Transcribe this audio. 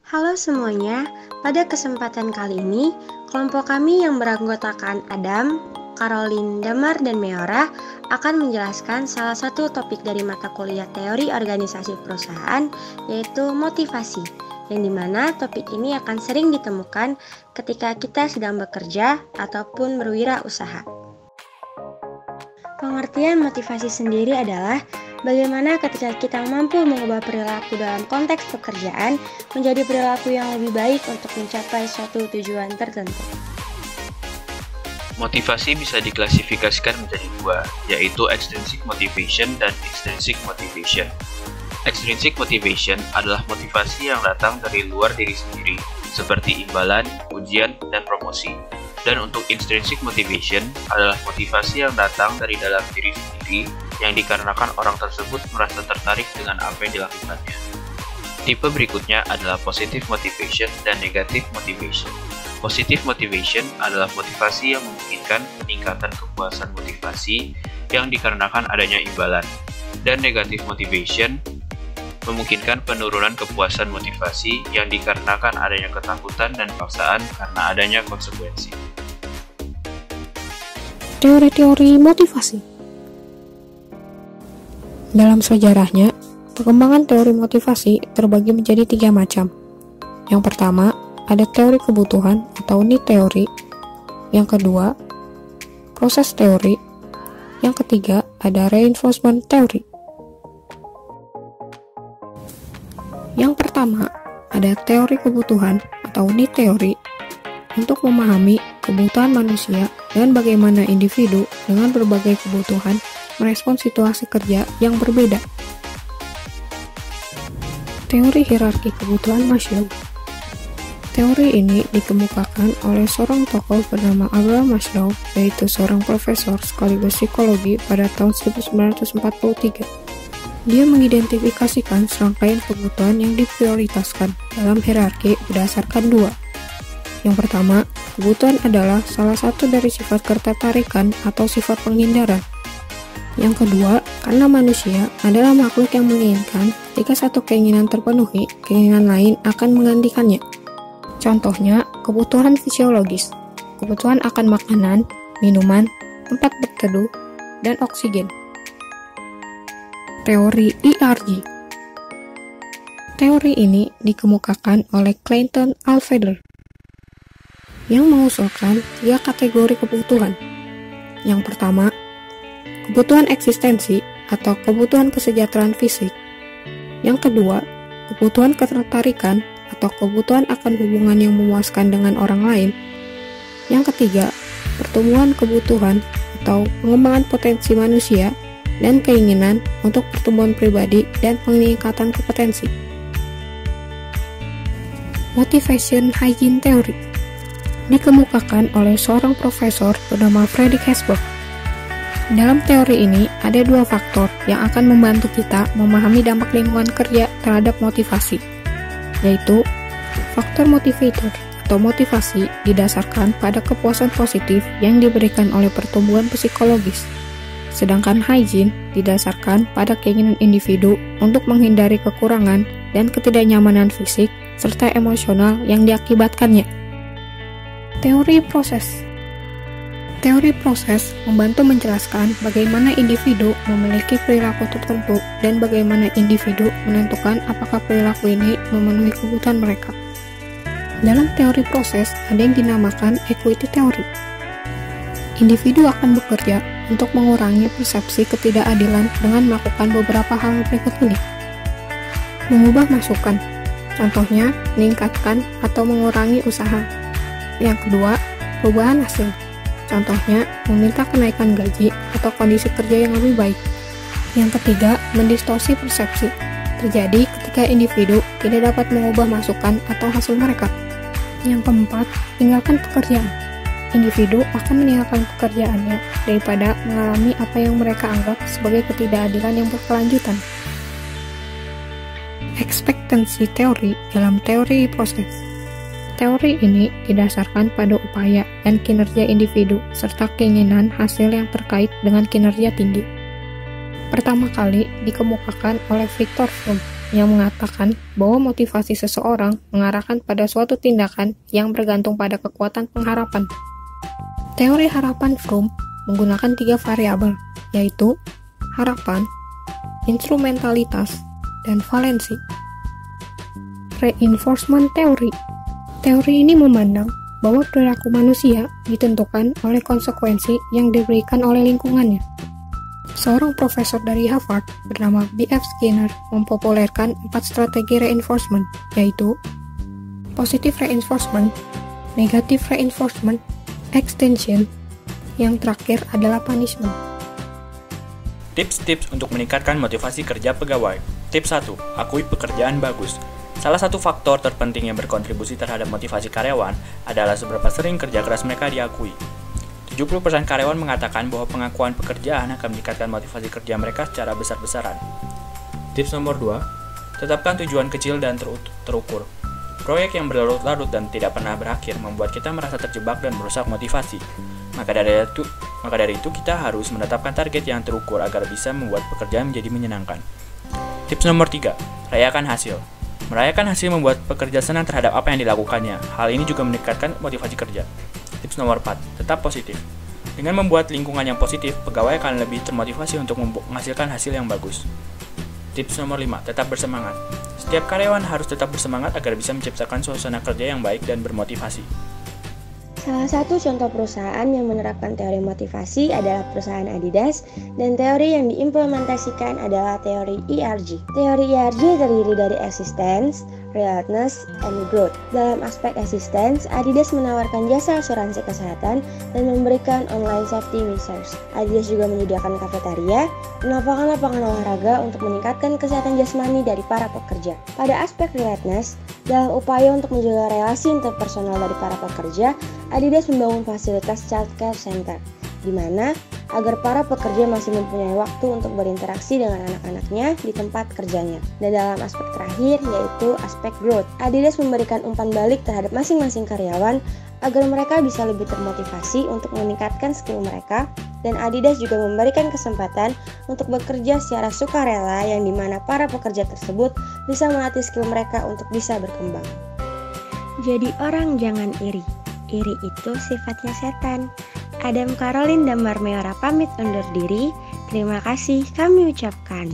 Halo semuanya, pada kesempatan kali ini, kelompok kami yang beranggotakan Adam, Caroline, Damar, dan Meora akan menjelaskan salah satu topik dari mata kuliah teori organisasi perusahaan, yaitu motivasi, yang dimana topik ini akan sering ditemukan ketika kita sedang bekerja ataupun berwirausaha. Pengertian motivasi sendiri adalah bagaimana ketika kita mampu mengubah perilaku dalam konteks pekerjaan menjadi perilaku yang lebih baik untuk mencapai suatu tujuan tertentu. Motivasi bisa diklasifikasikan menjadi dua, yaitu extrinsic motivation dan intrinsic motivation. Extrinsic motivation adalah motivasi yang datang dari luar diri sendiri, seperti imbalan, ujian, dan promosi. Dan untuk intrinsic motivation adalah motivasi yang datang dari dalam diri sendiri yang dikarenakan orang tersebut merasa tertarik dengan apa yang dilakukannya. Tipe berikutnya adalah positive motivation dan negative motivation. Positive motivation adalah motivasi yang memungkinkan peningkatan kepuasan motivasi yang dikarenakan adanya imbalan. Dan negative motivation memungkinkan penurunan kepuasan motivasi yang dikarenakan adanya ketakutan dan paksaan karena adanya konsekuensi. Teori-teori motivasi. Dalam sejarahnya, perkembangan teori motivasi terbagi menjadi 3 macam. Yang pertama, ada teori kebutuhan atau need teori. Yang kedua, proses teori. Yang ketiga, ada reinforcement teori. Yang pertama, ada teori kebutuhan atau need teori untuk memahami kebutuhan manusia dan bagaimana individu dengan berbagai kebutuhan merespons situasi kerja yang berbeda. Teori hierarki kebutuhan Maslow. Teori ini dikemukakan oleh seorang tokoh bernama Abraham Maslow, yaitu seorang profesor sekaligus psikologi pada tahun 1943. Dia mengidentifikasikan serangkaian kebutuhan yang diprioritaskan dalam hierarki berdasarkan 2. Yang pertama, kebutuhan adalah salah satu dari sifat ketertarikan atau sifat penghindaran. Yang kedua, karena manusia adalah makhluk yang menginginkan, jika satu keinginan terpenuhi, keinginan lain akan menggantikannya. Contohnya, kebutuhan fisiologis, kebutuhan akan makanan, minuman, tempat berteduh, dan oksigen. Teori IRG. Teori ini dikemukakan oleh Clayton Alexander yang mengusulkan 3 kategori kebutuhan. Yang pertama, kebutuhan eksistensi atau kebutuhan kesejahteraan fisik. Yang kedua, kebutuhan ketertarikan atau kebutuhan akan hubungan yang memuaskan dengan orang lain. Yang ketiga, pertumbuhan kebutuhan atau pengembangan potensi manusia dan keinginan untuk pertumbuhan pribadi dan peningkatan kompetensi. Motivation Hygiene Theory dikemukakan oleh seorang profesor bernama Frederick Herzberg. Dalam teori ini, ada 2 faktor yang akan membantu kita memahami dampak lingkungan kerja terhadap motivasi, yaitu faktor motivator atau motivasi didasarkan pada kepuasan positif yang diberikan oleh pertumbuhan psikologis, sedangkan hygiene didasarkan pada keinginan individu untuk menghindari kekurangan dan ketidaknyamanan fisik serta emosional yang diakibatkannya. Teori proses. Teori proses membantu menjelaskan bagaimana individu memiliki perilaku tertentu dan bagaimana individu menentukan apakah perilaku ini memenuhi kebutuhan mereka. Dalam teori proses ada yang dinamakan equity theory. Individu akan bekerja untuk mengurangi persepsi ketidakadilan dengan melakukan beberapa hal berikut ini. Mengubah masukan, contohnya meningkatkan atau mengurangi usaha. Yang kedua, perubahan hasil. Contohnya, meminta kenaikan gaji atau kondisi kerja yang lebih baik. Yang ketiga, mendistorsi persepsi. Terjadi ketika individu tidak dapat mengubah masukan atau hasil mereka. Yang keempat, tinggalkan pekerjaan. Individu akan meninggalkan pekerjaannya daripada mengalami apa yang mereka anggap sebagai ketidakadilan yang berkelanjutan. Expectancy theory dalam teori proses. Teori ini didasarkan pada upaya dan kinerja individu serta keinginan hasil yang terkait dengan kinerja tinggi. Pertama kali dikemukakan oleh Viktor Fromm yang mengatakan bahwa motivasi seseorang mengarahkan pada suatu tindakan yang bergantung pada kekuatan pengharapan. Teori harapan Fromm menggunakan 3 variabel, yaitu harapan, instrumentalitas, dan valensi. Reinforcement Theory. Teori ini memandang bahwa perilaku manusia ditentukan oleh konsekuensi yang diberikan oleh lingkungannya. Seorang profesor dari Harvard bernama B.F. Skinner mempopulerkan 4 strategi reinforcement, yaitu positive reinforcement, negative reinforcement, extension, yang terakhir adalah punishment. Tips-tips untuk meningkatkan motivasi kerja pegawai. Tips 1. Akui pekerjaan bagus. Salah satu faktor terpenting yang berkontribusi terhadap motivasi karyawan adalah seberapa sering kerja keras mereka diakui. 70% karyawan mengatakan bahwa pengakuan pekerjaan akan meningkatkan motivasi kerja mereka secara besar-besaran. Tips nomor 2, tetapkan tujuan kecil dan terukur. Proyek yang berlarut-larut dan tidak pernah berakhir membuat kita merasa terjebak dan merusak motivasi. Maka dari itu kita harus menetapkan target yang terukur agar bisa membuat pekerjaan menjadi menyenangkan. Tips nomor 3, rayakan hasil. Merayakan hasil membuat pekerja senang terhadap apa yang dilakukannya. Hal ini juga meningkatkan motivasi kerja. Tips nomor 4, tetap positif. Dengan membuat lingkungan yang positif, pegawai akan lebih termotivasi untuk menghasilkan hasil yang bagus. Tips nomor 5, tetap bersemangat. Setiap karyawan harus tetap bersemangat agar bisa menciptakan suasana kerja yang baik dan bermotivasi. Salah satu contoh perusahaan yang menerapkan teori motivasi adalah perusahaan Adidas, dan teori yang diimplementasikan adalah teori ERG. Teori ERG terdiri dari existence, relatedness, and growth. Dalam aspek existence, Adidas menawarkan jasa asuransi kesehatan dan memberikan online safety measures. Adidas juga menyediakan kafetaria, menawarkan lapangan olahraga untuk meningkatkan kesehatan jasmani dari para pekerja. Pada aspek relatedness, dalam upaya untuk menjaga relasi interpersonal dari para pekerja, Adidas membangun fasilitas Child Care Center, di mana agar para pekerja masih mempunyai waktu untuk berinteraksi dengan anak-anaknya di tempat kerjanya. Dan dalam aspek terakhir, yaitu aspek growth, Adidas memberikan umpan balik terhadap masing-masing karyawan agar mereka bisa lebih termotivasi untuk meningkatkan skill mereka, dan Adidas juga memberikan kesempatan untuk bekerja secara sukarela yang dimana para pekerja tersebut bisa melatih skill mereka untuk bisa berkembang. Jadi orang jangan iri. Iri itu sifatnya setan. Adam, Caroline, Damar, Meora pamit undur diri. Terima kasih kami ucapkan.